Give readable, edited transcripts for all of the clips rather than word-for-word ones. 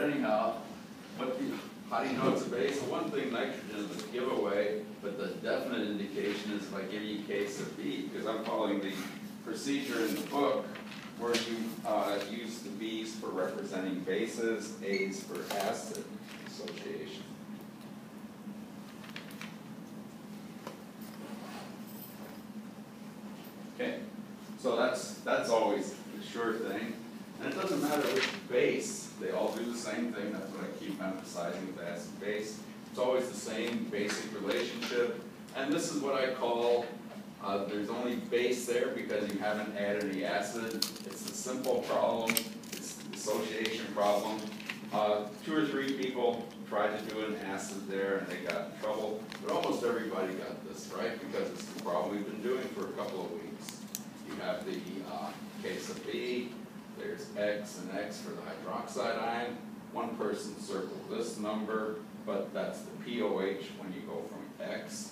anyhow, how do you know it's a base? Well, one thing, nitrogen is a giveaway, but the definite indication is if I give you K sub B, because I'm following the procedure in the book where you use the B's for representing bases, A's for acid association. Okay, so that's always the sure thing. And it doesn't matter which base, they all do the same thing. That's what I keep emphasizing with acid base. It's always the same basic relationship. And this is what I call, there's only base there because you haven't added any acid. It's a simple problem. It's the association problem. 2 or 3 people tried to do an acid there and they got in trouble. But almost everybody got this, right? Because it's the problem we've been doing for a couple of weeks. You have the K sub B. There's X and X for the hydroxide ion. One person circled this number, but that's the POH when you go from X.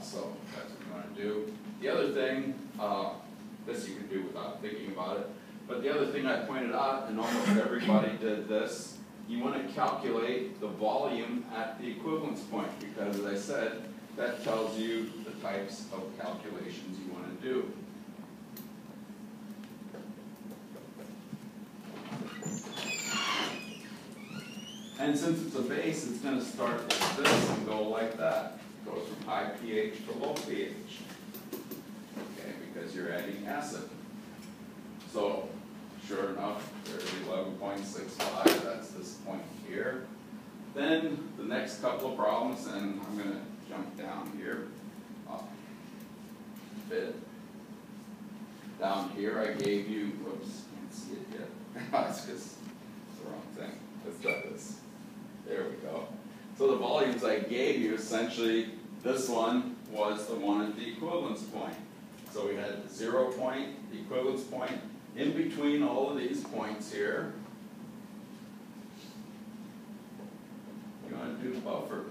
So that's what you want to do. The other thing, this you can do without thinking about it, but the other thing I pointed out, and almost everybody did this, you want to calculate the volume at the equivalence point, because as I said, that tells you the types of calculations you want to do. And since it's a base, it's going to start like this and go like that. It goes from high pH to low pH. Okay, because you're adding acid. So, sure enough, there's 11.65. That's this point here. Then the next couple of problems, and I'm going to jump down here a bit. Down here, I gave you, whoops, can't see it yet. It's just the wrong thing. Let's try this. There we go. So the volumes I gave you, essentially, this one was the one at the equivalence point. So we had the 0 point, the equivalence point. In between all of these points here, you want to do buffer.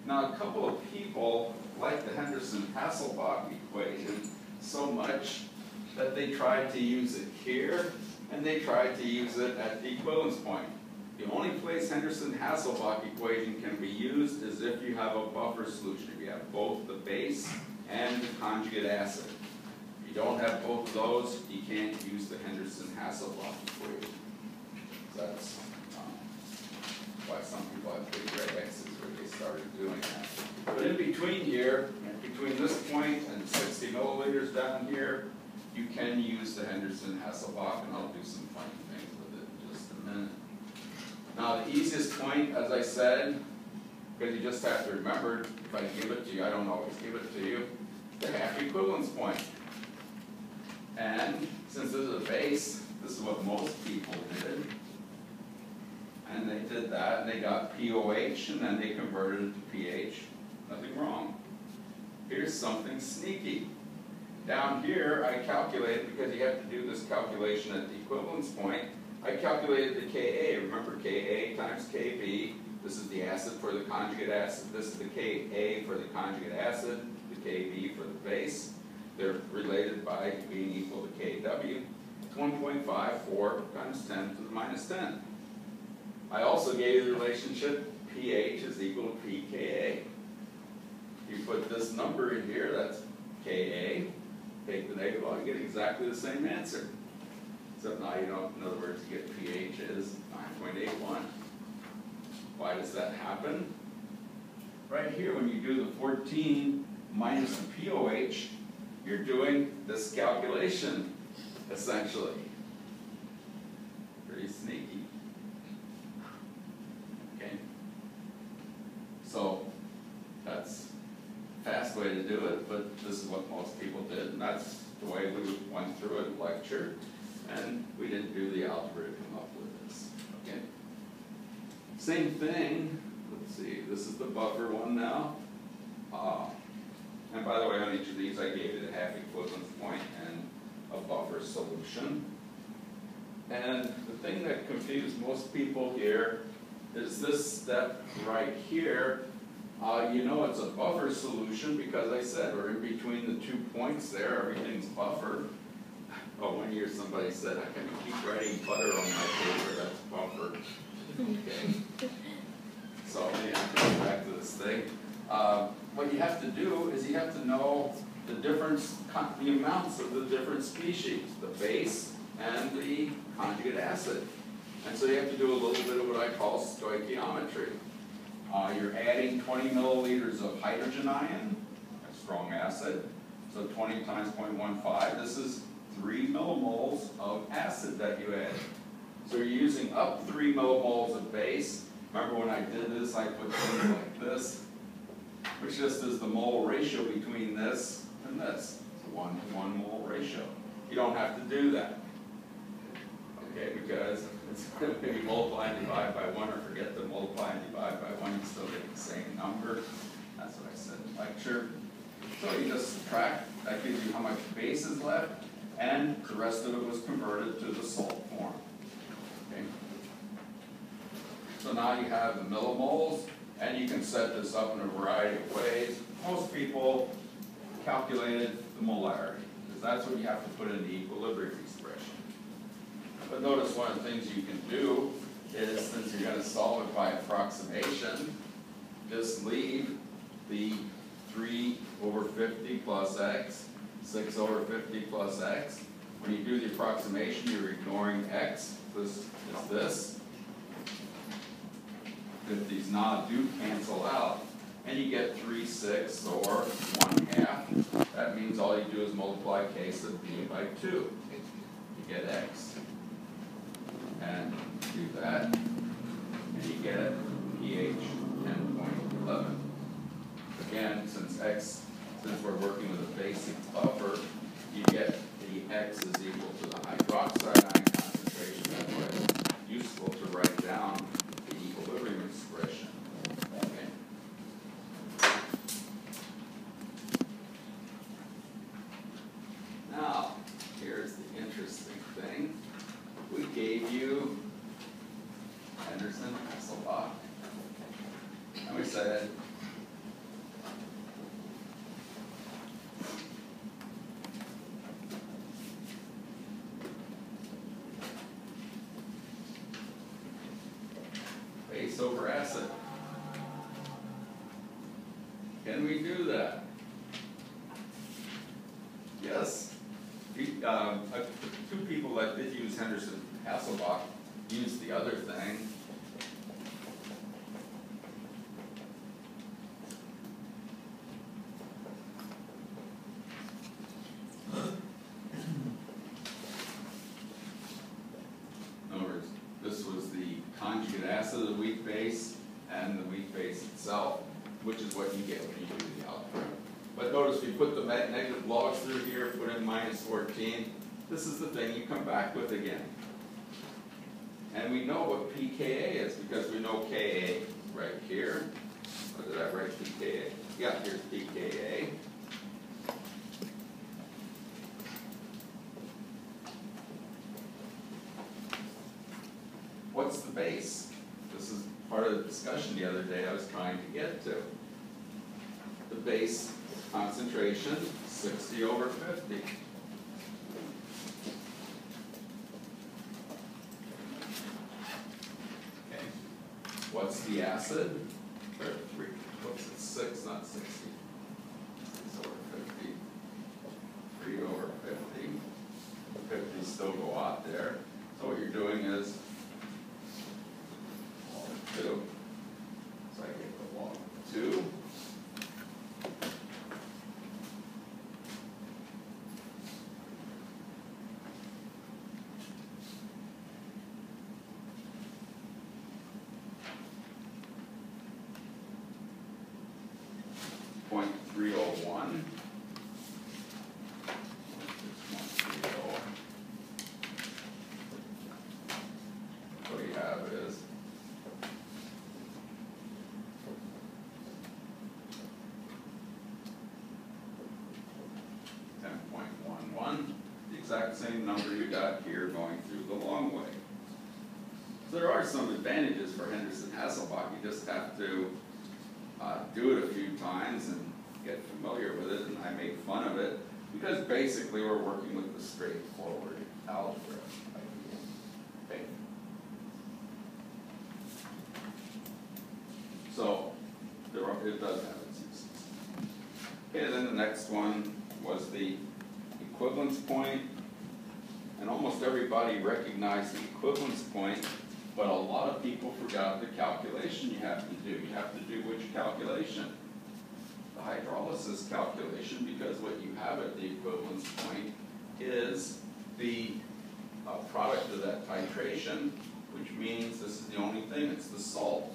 Now, a couple of people like the Henderson-Hasselbalch equation so much that they tried to use it here, and they tried to use it at the equivalence point. The only place Henderson-Hasselbalch equation can be used is if you have a buffer solution, if you have both the base and the conjugate acid. If you don't have both of those, you can't use the Henderson-Hasselbalch equation. That's why some people have big red X's where they started doing that. But in between here, between this point and 60 milliliters down here, you can use the Henderson-Hasselbalch, and I'll do some funny things with it in just a minute. Now the easiest point, as I said, because you just have to remember, if I give it to you, I don't always give it to you, the half equivalence point. And since this is a base, this is what most people did. And they did that, and they got POH, and then they converted it to pH. Nothing wrong. Here's something sneaky. Down here, I calculated, because you have to do this calculation at the equivalence point, I calculated the Ka. Remember, Ka times Kb. This is the acid for the conjugate acid. This is the Ka for the conjugate acid, the Kb for the base. They're related by being equal to Kw. It's 1.54 times 10 to the minus 10. I also gave you the relationship pH is equal to pKa. You put this number in here, that's Ka. Take the negative out, you get exactly the same answer. Except now you don't, in other words, you get pH is 9.81. Why does that happen? Right here, when you do the 14 minus the POH, you're doing this calculation, essentially. Pretty sneaky. Okay? So, that's a fast way to do it, but this is what most people did, and that's the way we went through it in lecture. And we didn't do the algebra to come up with this. Okay. Same thing. Let's see. This is the buffer one now. And by the way, on each of these, I gave you the half equivalence point and a buffer solution. And the thing that confused most people here is this step right here. You know it's a buffer solution because I said we're in between the 2 points there. Everything's buffered. Oh, one year somebody said, I can keep writing butter on my paper, that's buffer. what you have to do is you have to know the difference, the amounts of the different species, the base and the conjugate acid. And so you have to do a little bit of what I call stoichiometry. You're adding 20 milliliters of hydrogen ion, a strong acid, so 20 times 0.15, this is 3 millimoles of acid that you add. So you're using up 3 millimoles of base. Remember when I did this, I put things like this, which just is the mole ratio between this and this. It's a 1-to-1 mole ratio. You don't have to do that, okay, because it's going to be multiply and divide by 1, or forget to multiply and divide by 1, you still get the same number. That's what I said in lecture. So you just subtract, that gives you how much base is left, and the rest of it was converted to the salt form. Okay. So now you have the millimoles, and you can set this up in a variety of ways. Most people calculated the molarity, because that's what you have to put in the equilibrium expression. But notice one of the things you can do is, since you're going to solve it by approximation, just leave the 3 over 50 plus x, 6 over 50 plus x. When you do the approximation, you're ignoring x. This is this. If these now do cancel out, and you get 3/6 or 1/2, that means all you do is multiply k sub b by 2. You get x. And do that, and you get pH 10.11. Again, since we're working with a basic buffer, you get the x is equal to the hydroxide ion concentration. That's why it's useful to write down the equilibrium expression. Okay. Now, here's the interesting thing. We gave you Henderson-Hasselbalch, and we said base over acid. Can we do that? Yes. Two people that did use Henderson-Hasselbalch used the other thing. In other words, this was the conjugate acid of the weak base and the weak base itself, which is what you get when you do the algebra. But notice we put the negative logs through here, put in minus 14. This is the thing you come back with again. And we know what pKa is because we know Ka right here. Or did I write pKa? Yeah, here's pKa. What's the base? This is part of the discussion the other day I was trying to get to. The base concentration, 60 over 50. Okay. What's the acid? Whoops, it's 6, not 60. 6 over 50. 3 over 50. 50 still go out there. So what you're doing is 2. So I get the log 2. .301. What you have is the exact same number you got here going through the long way. So there are some advantages for Henderson-Hasselbalch. You just have to do it a few times and get familiar with it, and I made fun of it because basically we're working with the straightforward algebra idea. Okay. So it does have its uses. next one was the equivalence point. And almost everybody recognized the equivalence point, but a lot of people forgot the calculation you have to do. You have to do which calculation? The hydrolysis calculation, because what you have at the equivalence point is the product of that titration, which means this is the only thing, it's the salt.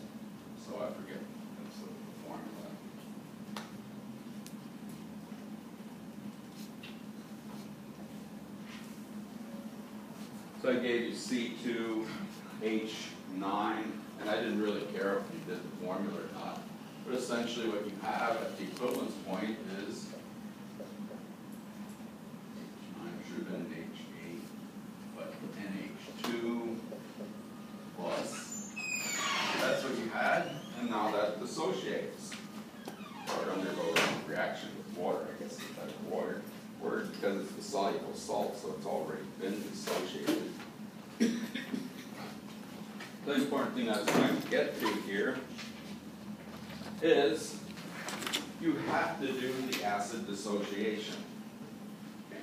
So I forget, that's the formula. So I gave you C2H9, and I didn't really care if you did the formula or not. But essentially what you have at the equivalence point is H9 should have been H8, but NH2 plus. That's what you had, and now that dissociates. Or it undergoes a reaction with water, I guess is that word, because it's the soluble salt, so it's already been dissociated. The important thing I was trying to get to here is you have to do the acid dissociation. Okay.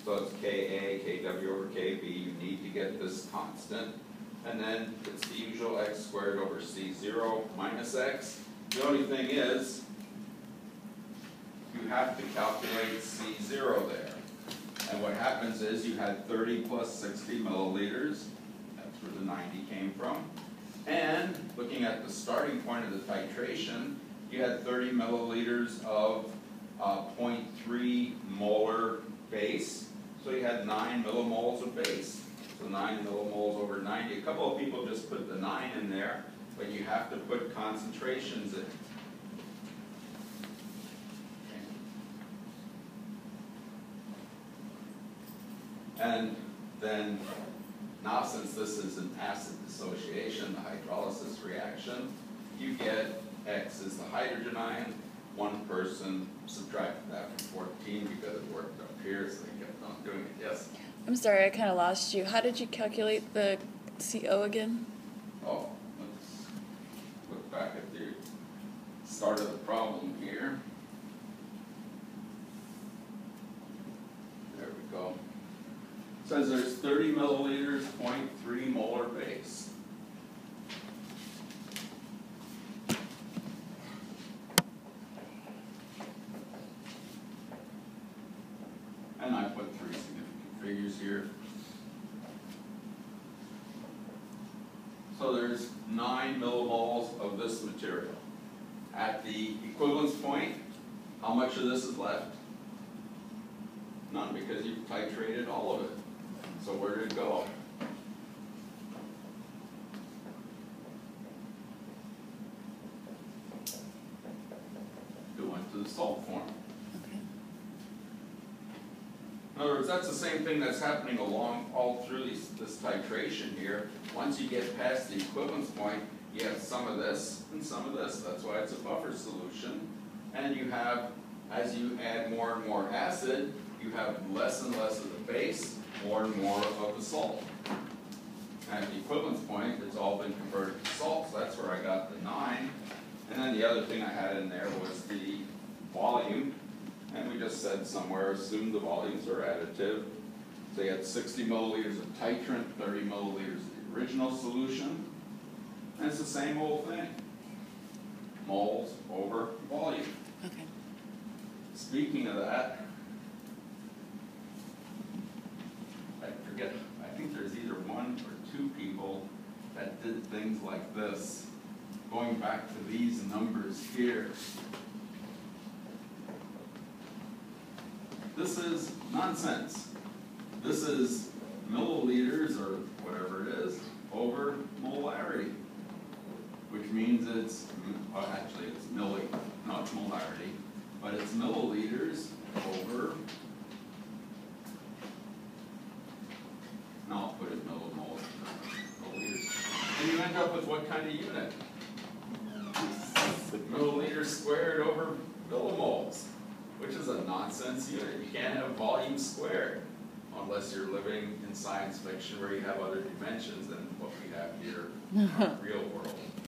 So it's Ka, Kw over Kb, you need to get this constant. And then it's the usual x squared over C0 minus x. The only thing is, you have to calculate C0 there. And what happens is you had 30 plus 60 milliliters. That's where the 90 came from. And looking at the starting point of the titration, you had 30 milliliters of 0.3 molar base. So you had 9 millimoles of base. So 9 millimoles over 90. A couple of people just put the 9 in there, but you have to put concentrations in. And then, now since this is an acid dissociation, the hydrolysis reaction, you get X is the hydrogen ion. One person subtracted that from 14 because it worked up here, so they kept on doing it. Yes? I'm sorry, I kind of lost you. How did you calculate the CO again? Oh, let's look back at the start of the problem here. There we go. It says there's 30 milliliters, 0.3 molar base. And I put 3 significant figures here. So there's 9 millimoles of this material. At the equivalence point, how much of this is left? None, because you've titrated all of it. So where did it go? It went to the salt form. Okay. In other words, that's the same thing that's happening all through this titration here. Once you get past the equivalence point, you have some of this and some of this. That's why it's a buffer solution. And you have, as you add more and more acid, you have less and less of the base, more and more of the salt. At the equivalence point, it's all been converted to salt, so that's where I got the 9. And then the other thing I had in there was the volume. And we just said somewhere, assume the volumes are additive. So you had 60 milliliters of titrant, 30 milliliters of the original solution. And it's the same old thing. Moles over volume. Okay. Speaking of that, I think there's either 1 or 2 people that did things like this, going back to these numbers here. This is nonsense. This is milliliters, or whatever it is, over molarity, which means it's, well, actually it's not molarity, but it's milliliters over, now I'll put it milliliters. And you end up with what kind of unit? Milliliters squared over millimoles, which is a nonsense unit. You can't have volume squared unless you're living in science fiction where you have other dimensions than what we have here in the real world.